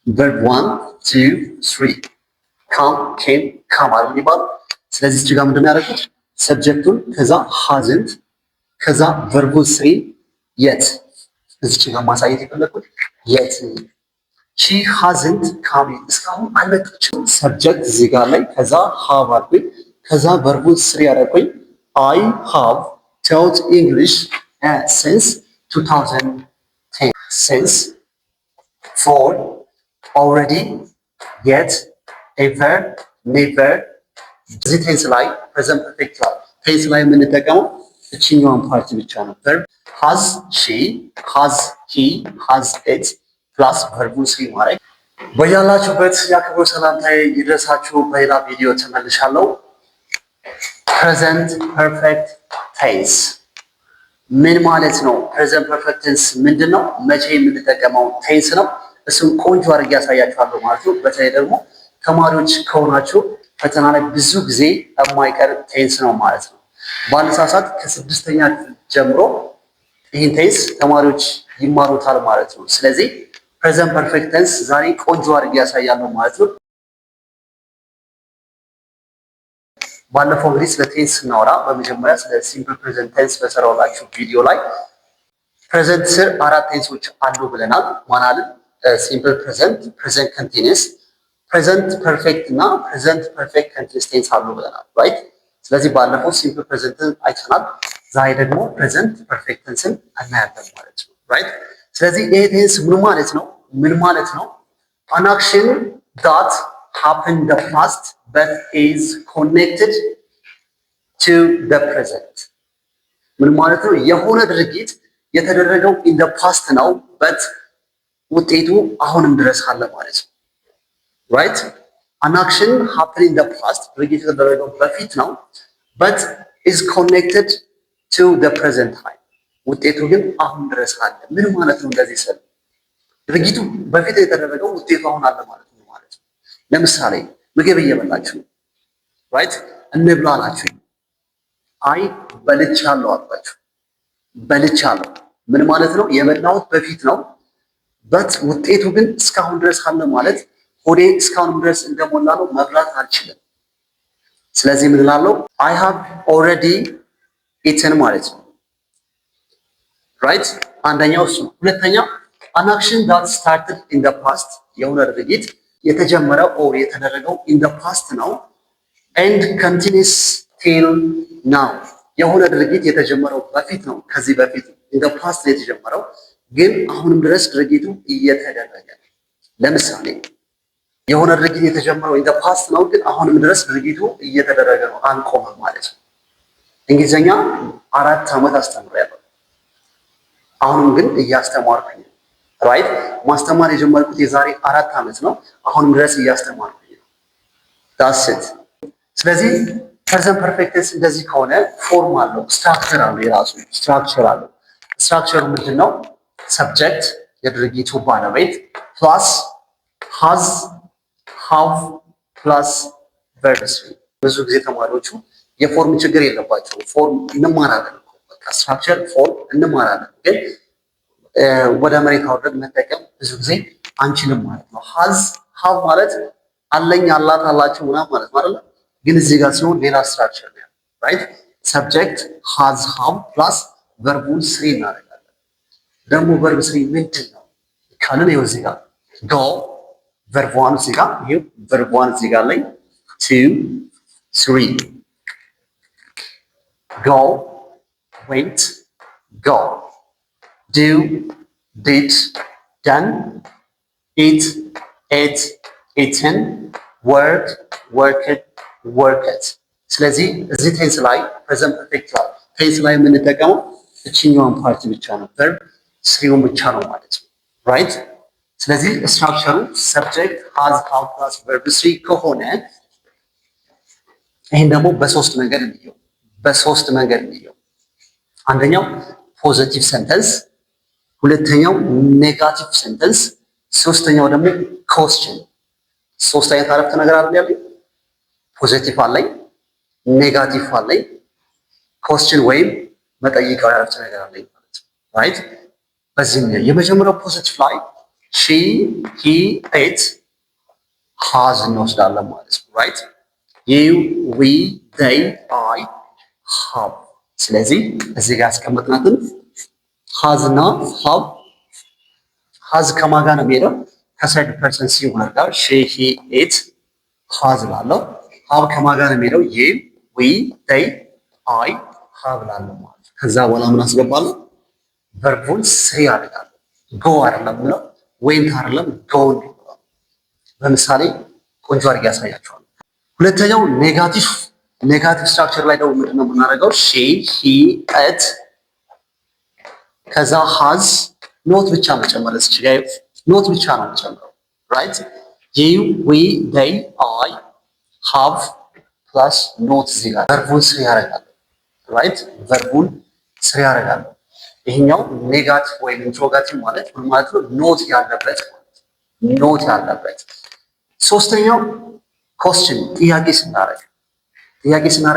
verb 1 2 3 come came come አይደል የሚባለው። ስለዚህ እዚህ ጋር ምንድን ነው ያደረኩት? ሰብጀክቱን ከዛ hasn't ከዛ verb 3 yet እዚህ ጋር ማሳየት የፈለኩት yet she hasn't come እስካሁን አልመጣችም። ሰብጀክት እዚህ ጋር ላይ ከዛ have አልኩኝ ከዛ verb 3 ያደረኩኝ I have taught English since 2010 since for already yet ever never እዚህ ቴንስ ላይ ፕሬዘንት ፐርፌክት ላይ ቴንስ ላይ የምንጠቀመው እችኛዋን ፓርቲ ብቻ ነው። verb has she has he has it ፕላስ verb 3 ማድረግ። በያላችሁበት የአክብሮት ሰላምታዬ ይድረሳችሁ። በሌላ ቪዲዮ ተመልሻለሁ። ፕሬዘንት ፐርፌክት ቴንስ ምን ማለት ነው? ፕሬዘንት ፐርፌክት ቴንስ ምንድን ነው? መቼ የምንጠቀመው ቴንስ ነው? እሱም ቆንጆ አድርጌ ያሳያችኋለሁ ማለት ነው። በተለይ ደግሞ ተማሪዎች ከሆናችሁ ፈተና ላይ ብዙ ጊዜ የማይቀር ቴንስ ነው ማለት ነው። ባለሳሳት ከስድስተኛ ጀምሮ ይህን ቴንስ ተማሪዎች ይማሩታል ማለት ነው። ስለዚህ ፕሬዘንት ፐርፌክት ቴንስ ዛሬ ቆንጆ አድርጌ ያሳያለሁ ማለት ነው። ባለፈው እንግዲህ ስለ ቴንስ ስናወራ በመጀመሪያ ስለ ሲምፕል ፕሬዘንት ቴንስ በሰራሁላችሁ ቪዲዮ ላይ ፕሬዘንት ስር አራት ቴንሶች አሉ ብለናል። ማናልን? ሲምፕል ፕሬዘንት፣ ፕሬዘንት ኮንቲኒየስ፣ ፕሬዘንት ፐርፌክት እና ፕሬዘንት ፐርፌክት ኮንቲኒየስ ቴንስ አሉ ብለናል። ራይት። ስለዚህ ባለፈው ሲምፕል ፕሬዘንትን አይተናል። ዛሬ ደግሞ ፕሬዘንት ፐርፌክት ቴንስን እናያለን ማለት ነው። ራይት። ስለዚህ ይሄ ቴንስ ምን ማለት ነው? ምን ማለት ነው? አን አክሽን ዳት happened in the past but is connected to the present ምን ማለት ነው? የሆነ ድርጊት የተደረገው in the past ነው but ውጤቱ አሁንም ድረስ አለ ማለት ነው። right an action happened in the past ድርጊት የተደረገው በፊት ነው but is connected to the present time ውጤቱ ግን አሁን ድረስ አለ። ምን ማለት ነው? እንደዚህ ስል ድርጊቱ በፊት የተደረገው ውጤቱ አሁን አለ ማለት ነው። ለምሳሌ ምግብ እየበላችሁ ራይት እንብላ አላችሁ። አይ በልቻለሁ አልኳችሁ። በልቻለሁ ምን ማለት ነው? የበላሁት በፊት ነው በት ውጤቱ ግን እስካሁን ድረስ አለ ማለት ሆዴ እስካሁን ድረስ እንደሞላ ነው፣ መብላት አልችልም። ስለዚህ ምን እላለሁ? I have already eaten ማለት ነው። ራይት አንደኛው እሱ ነው። ሁለተኛው an action that started in the past የሆነ ድርጊት የተጀመረው ኦር የተደረገው in the past ነው and continues till now የሆነ ድርጊት የተጀመረው በፊት ነው፣ ከዚህ በፊት in the past የተጀመረው ግን አሁንም ድረስ ድርጊቱ እየተደረገ ነው። ለምሳሌ የሆነ ድርጊት የተጀመረው in the past ነው ግን አሁንም ድረስ ድርጊቱ እየተደረገ ነው፣ አንቆምም ማለት ነው። እንግሊዘኛ 4 ዓመት አስተምሬያለሁ። አሁንም ግን እያስተማርኩኝ ራይት ማስተማር የጀመርኩት የዛሬ 4 ዓመት ነው። አሁንም ድረስ እያስተማርኩኝ ነው። ዳትስ ኢት። ስለዚህ ፕሬዘንት ፐርፌክት ቴንስ እንደዚህ ከሆነ ፎርም አለው፣ ስትራክቸር አለው፣ የራሱ ስትራክቸር አለው። ስትራክቸሩ ምንድነው? ሰብጀክት የድርጊቱ ባለቤት ፕላስ ሃዝ ሃቭ ፕላስ ቨርብ 3። ብዙ ጊዜ ተማሪዎቹ የፎርም ችግር የለባቸው። ፎርም እንማራለን እኮ በቃ ስትራክቸር ፎርም እንማራለን ግን ወደ መሬት አውርደን መጠቀም ብዙ ጊዜ አንችልም ማለት ነው። ሃዝ ሃቭ ማለት አለኝ አላት አላችሁ ምናምን ማለት ነው አይደል? ግን እዚህ ጋር ሲሆን ሌላ ስትራክቸር ነው ራይት። ሰብጀክት ሃዝ ሃቭ ፕላስ ቨርቡን 3 እናደርጋለን። ደግሞ ቨርብ 3 ምንድን ነው ካልን ይኸው እዚህ ጋር ጎ ቨርብ 1 እዚህ ጋር ይኸው ቨርብ 1 እዚህ ጋር ላይ 2 3 go went go do, did, done, eat, ate, eaten, work, worked, worked። ስለዚህ እዚህ ቴንስ ላይ ፕሬዘንት ፐርፌክት ላይ ቴንስ ላይ የምንጠቀመው እችኛዋን ፓርቲ ብቻ ነው፣ ቨርብ 3ውን ብቻ ነው ማለት ነው ራይት። ስለዚህ ስትራክቸሩ ሰብጀክት ሃዝ ሃቭ ፕላስ ቨርብ 3 ከሆነ ይሄን ደግሞ በሶስት መንገድ እንየው። አንደኛው ፖዚቲቭ ሰንተንስ፣ ሁለተኛው ኔጋቲቭ ሰንተንስ፣ ሶስተኛው ደግሞ ኮስችን። ሶስት አይነት አረፍተ ነገር አይደል ያለኝ? ፖዚቲቭ አለኝ፣ ኔጋቲቭ አለኝ፣ ኮስችን ወይም መጠይቃዊ አረፍተ ነገር አለኝ ማለት ነው ራይት። በዚህ የመጀመሪያው ፖዚቲቭ ላይ ሺ ሂ ኢት ሃዝ እንወስዳለን ማለት ነው። ራይት ዩ ዊ ዜይ አይ ሃቭ። ስለዚህ እዚህ ጋር ያስቀመጥናትን ሃዝ እና ሃቭ ሃዝ ከማን ጋር ነው የሚሄደው? ከሰርድ ፐርሰን ሲንጉለር ጋር ሺ ሂ ኢት ሃዝ ላለው። ሃቭ ከማን ጋር ነው የሚሄደው? ዩ ዊ ዜይ አይ ሃቭ ላለው ማለት ነው። ከዛ በኋላ ምን አስገባለሁ? ቨርቡን ስሪ አደርጋለሁ። ጎ አይደለም ብለው ዌንት አይደለም ጎ ነው። በምሳሌ ቆንጆ አድርጌ ያሳያቸዋል። ሁለተኛው ኔጋቲቭ ስትራክቸር ላይ ደግሞ ምንድነው የምናደርገው? ሺ ሂ ኢት ከዛ ሃዝ ኖት ብቻ መጨመር እዚህ ጋር ኖት ብቻ ነው የምጨምረው። ራይት ዩ ዊ ዜይ አይ ሃቭ ፕላስ ኖት እዚህ ጋር ቨርቡን ስሪ ያደርጋል። ራይት ቨርቡን ስሪ ያደርጋል። ይሄኛው ኔጋቲቭ ወይም ኢንትሮጋቲቭ ማለት ምን ማለት ነው? ኖት ያለበት ኖት ያለበት። ሶስተኛው ኮስችን ጥያቄ ስናደርግ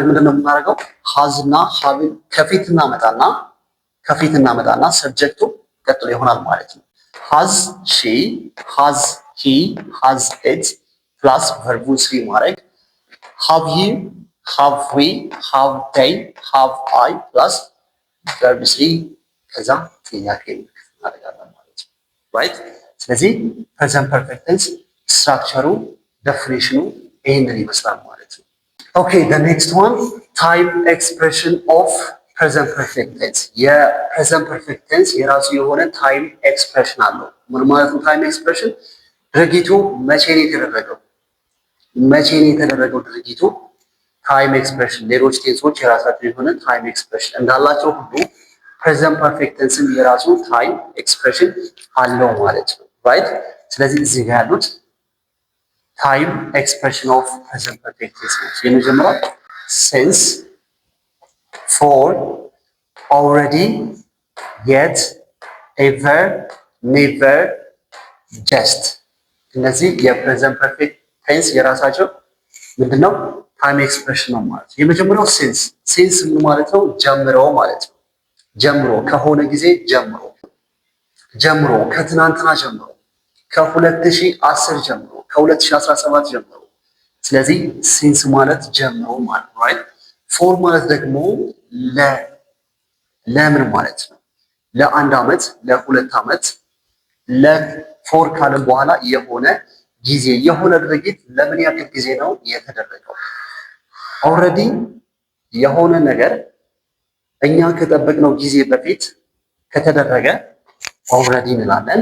ምንድነው የምናደርገው? ሃዝ እና ሃቭን ከፊት እናመጣና ሰብጀክቱ ቀጥሎ ይሆናል ማለት ነው። ሃዝ ሺ፣ ሃዝ ሂ፣ ሃዝ ኢት ፕላስ ቨርቡን ስሪ ማድረግ ሃቭ ዩ፣ ሃቭ ዊ፣ ሃቭ ዴይ፣ ሃቭ አይ ፕላስ ቨርብ ስሪ ከዛ ጥያቄ እናደርጋለን ማለት ነው። ራይት ስለዚህ ፕሬዘንት ፐርፌክት ቴንስ ስትራክቸሩ ዴፊኒሽኑ ይህንን ይመስላል ማለት ነው። ኦኬ ዘ ኔክስት ዋን ታይም ኤክስፕሬሽን ኦፍ ፕሬዘንት ፐርፌክት ቴንስ። የፕሬዘንት ፐርፌክት ቴንስ የራሱ የሆነ ታይም ኤክስፕሬሽን አለው። ምን ማለት ነው? ታይም ኤክስፕሬሽን ድርጊቱ መቼ ነው የተደረገው ድርጊቱ ታይም ኤክስፕሬሽን። ሌሎች ቴንሶች የራሳቸው የሆነ ታይም ኤክስፕሬሽን እንዳላቸው ሁሉ ፕሬዘንት ፐርፌክት ቴንስም የራሱ ታይም ኤክስፕሬሽን አለው ማለት ነው። ራይት ስለዚህ እዚህ ጋር ያሉት ታይም ኤክስፕሬሽን ኦፍ ፕሬዘንት ፐርፌክት ቴንስ ናቸው። የመጀመሪያው ሲንስ፣ ፎር፣ ኦልሬዲ፣ የት፣ ኤቨር፣ ኔቨር፣ ጀስት። እነዚህ የፕሬዘንት ፐርፌክት ቴንስ የራሳቸው ምንድነው ታይም ኤክስፕሬሽን ነው ማለት ነው። የመጀመሪያው ሲንስ ምን ማለት ነው? ጀምሮ ማለት ነው። ጀምሮ ከሆነ ጊዜ ጀምሮ ከትናንትና ጀምሮ ከ2010 ጀምሮ ከ2017 ጀምሮ። ስለዚህ ሲንስ ማለት ጀምሮ ማለት ነው። ራይት ፎር ማለት ደግሞ ለምን ማለት ነው? ለአንድ ዓመት፣ ለሁለት ዓመት ለፎር ካለም በኋላ የሆነ ጊዜ የሆነ ድርጊት ለምን ያክል ጊዜ ነው የተደረገው? ኦልሬዲ የሆነ ነገር እኛ ከጠበቅነው ጊዜ በፊት ከተደረገ ኦልሬዲ እንላለን።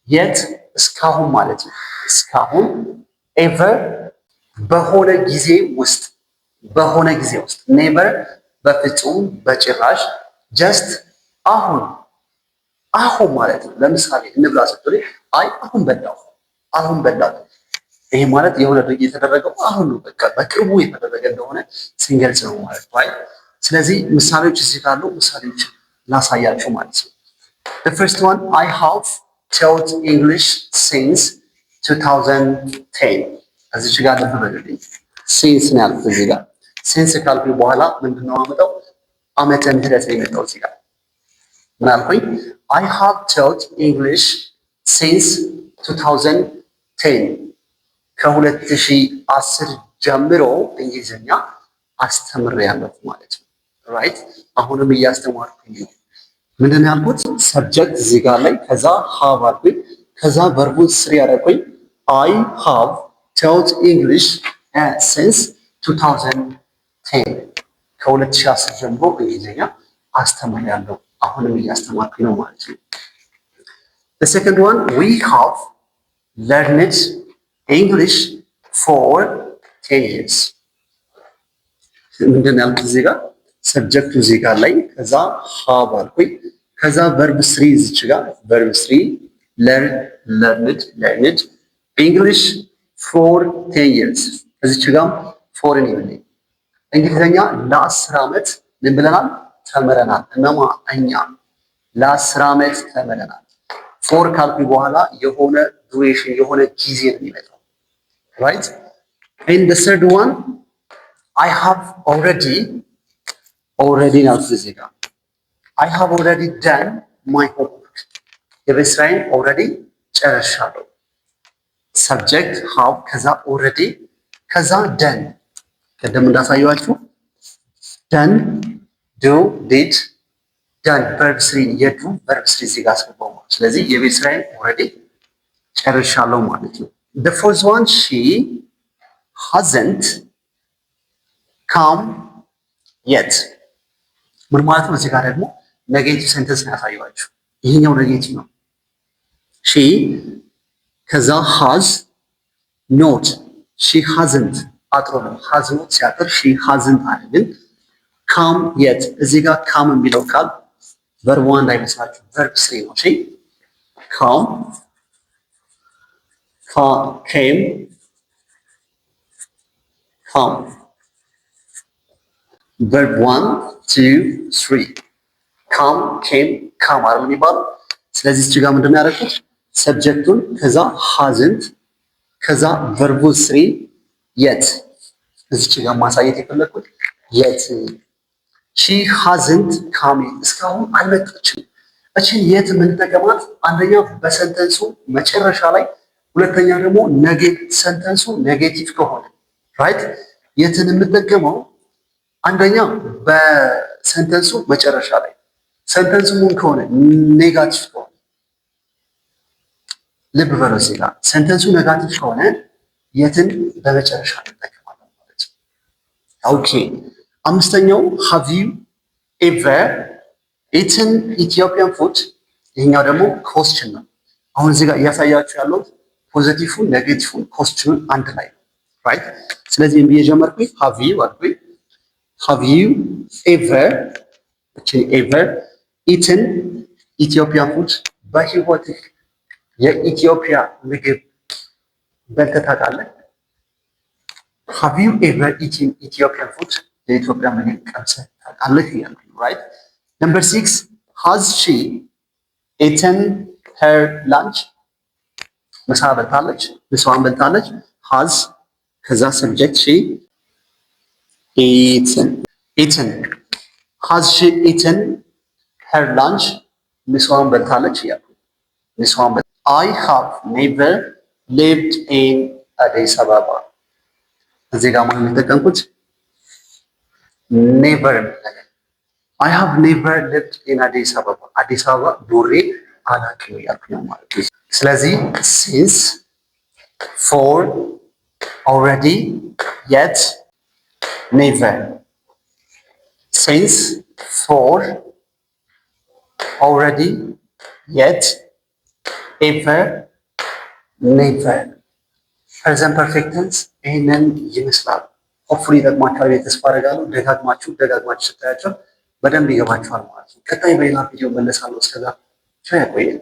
የት እስካሁን ማለት ነው። እስካሁን ኤቨር በሆነ ጊዜ ውስጥ ኔቨር በፍጹም በጭራሽ ጀስት አሁን ማለት ነው። ለምሳሌ እንብላ ስትል አይ አሁን በላው ይሄ ማለት የሆነ ድርጊት የተደረገው አሁን ነው፣ በቃ በቅርቡ የተደረገ እንደሆነ ሲንገልጽ ነው ማለት ነው። ስለዚህ ምሳሌዎች እዚህ ካሉ ምሳሌዎች ላሳያችሁ ማለት ነው። the first one I have taught English since 2010 እዚህ ጋር ልትበሉልኝ since ነው ያልኩት። እዚህ ጋር since ካልኩኝ በኋላ ምንድነው አመጣው? ዓመተ ምህረት ነው የመጣው። እዚህ ጋር ምን አልኩኝ? I have taught English since 2010 ከ2010 ጀምሮ እንግሊዝኛ አስተምሬያለሁ ማለት ነው። ራይት አሁንም እያስተማርኩኝ ነው። ምንድን ነው ያልኩት? ሰብጀክት እዚህ ጋር ላይ ከዛ ሃቭ አልኩኝ። ከዛ ቨርቡን ስሪ ያደረኩኝ አይ ሃቭ ቶት ኢንግሊሽ ሲንስ 2010 ከ2010 ጀምሮ እንግሊዝኛ አስተምሬያለሁ። አሁንም እያስተማርኩኝ ነው ማለት ነው። the second one we have learned English for 10 years ምንድን ነው ያልኩት? እዚህ ጋር ሰብጀክቱ እዚህ ጋር ላይ ከዛ ሃቭ አልኩኝ። ከዛ ቨርብ ስሪ እዚች ጋር ቨርብ ስሪ learned English for 10 years እዚች ጋር ፎርን ይብልኝ እንግሊዝኛ ለ10 ዓመት ምን ብለናል? ተምረናል። እነማ እኛ ለ10 ዓመት ተምረናል። ፎር ካልኩኝ በኋላ የሆነ ዱሬሽን የሆነ ጊዜ ነው የሚመጣው። ራይት and the third one I have already now እዚህ ጋር I have already done my homework የቤት ስራዬን already ጨርሻለሁ። ሰብጀክት ሃቭ ከዛ ኦልሬዲ ከዛ ደን ቅድም እንዳሳየኋችሁ ደን ዱ ዲድ ደን ቨርብ ስሪ የዱ ቨርብ ስሪ እዚህ ጋር አስገባው ማለት ስለዚህ የቤት ስራዬን ኦልሬዲ ጨርሻለሁ ማለት ነው። the first one she hasn't come yet ምን ማለት ነው? እዚህ ጋር ደግሞ ኔጌቲቭ ሴንተንስ ነው ያሳየኋችሁ። ይሄኛው ኔጌቲቭ ነው። she ከዛ has not she hasn't አጥሮ ነው has not ሲያጥር she hasn't አለ። ግን come yet እዚህ ጋር come የሚለው ቃል ቨርብ ዋን እንዳይመስላችሁ ቨርብ ስሪ ነው። እሺ come came come verb 1 2 3 come came come አይደል የሚባለው። ስለዚህ እዚህ ጋር ምንድነው ያደረኩት? ሰብጀክቱን ከዛ hasn't ከዛ verb 3 yet እዚህ ጋር ማሳየት የፈለኩት yet she hasn't come እስካሁን አልመጣችም። እቺን የት የምንጠቀማት አንደኛ በሰንተንሱ መጨረሻ ላይ፣ ሁለተኛ ደግሞ ሰንተንሱ ኔጌቲቭ ከሆነ ራይት የትን የምንጠቀመው አንደኛ በሰንተንሱ መጨረሻ ላይ፣ ሰንተንሱ ምን ከሆነ ኔጋቲቭ ከሆነ ልብ በሉ እዚህ ጋር ሰንተንሱ ኔጋቲቭ ከሆነ የትን በመጨረሻ እንጠቀማለን ማለት ነው። ኦኬ አምስተኛው have you ever eaten Ethiopian food? ይሄኛው ደግሞ ኮስችን ነው። አሁን እዚህ ጋር እያሳያችሁ ያለው ፖዚቲቭን ኔጌቲቭን ኮስችኑን አንድ ላይ ነው ራይት። ስለዚህ እንብዬ ጀመርኩኝ have you አልኩኝ have you ever eaten Ethiopian food? በህይወትህ የኢትዮጵያ ምግብ በልተህ ታውቃለህ? have you ever eaten Ethiopian food? የኢትዮጵያ ምግብ ቀምሰህ ታውቃለህ ያልኩኝ ራይት። ነምበር 6 has she eaten her lunch? ምሳ በልታለች፣ ምሳዋን በልታለች። has ከዛ ሰብጀክት she eaten has she eaten her lunch? ምሳዋን በልታለች ያልኩኝ ምሳዋን I have never lived in Addis Ababa እዚህ ጋር ማለት የተጠቀምኩት ኔቨር ነገር I have never lived in Addis Ababa አዲስ አበባ ኖሬ አላውቅም ያልኩኝ ነው ማለት ነው። ስለዚህ since for already yet never since for already yet ever never ፕሬዘንት ፐርፌክት ቴንስ ይሄንን ይመስላል። ሆፕፉሊ ይጠቅማችኋል ብዬ ተስፋ አደርጋለሁ። ደጋግማችሁ ስታያቸው በደንብ ይገባችኋል ማለት ነው። ቀጣይ በሌላ ቪዲዮ መለሳለሁ። እስከዛ ቻው ያቆየን።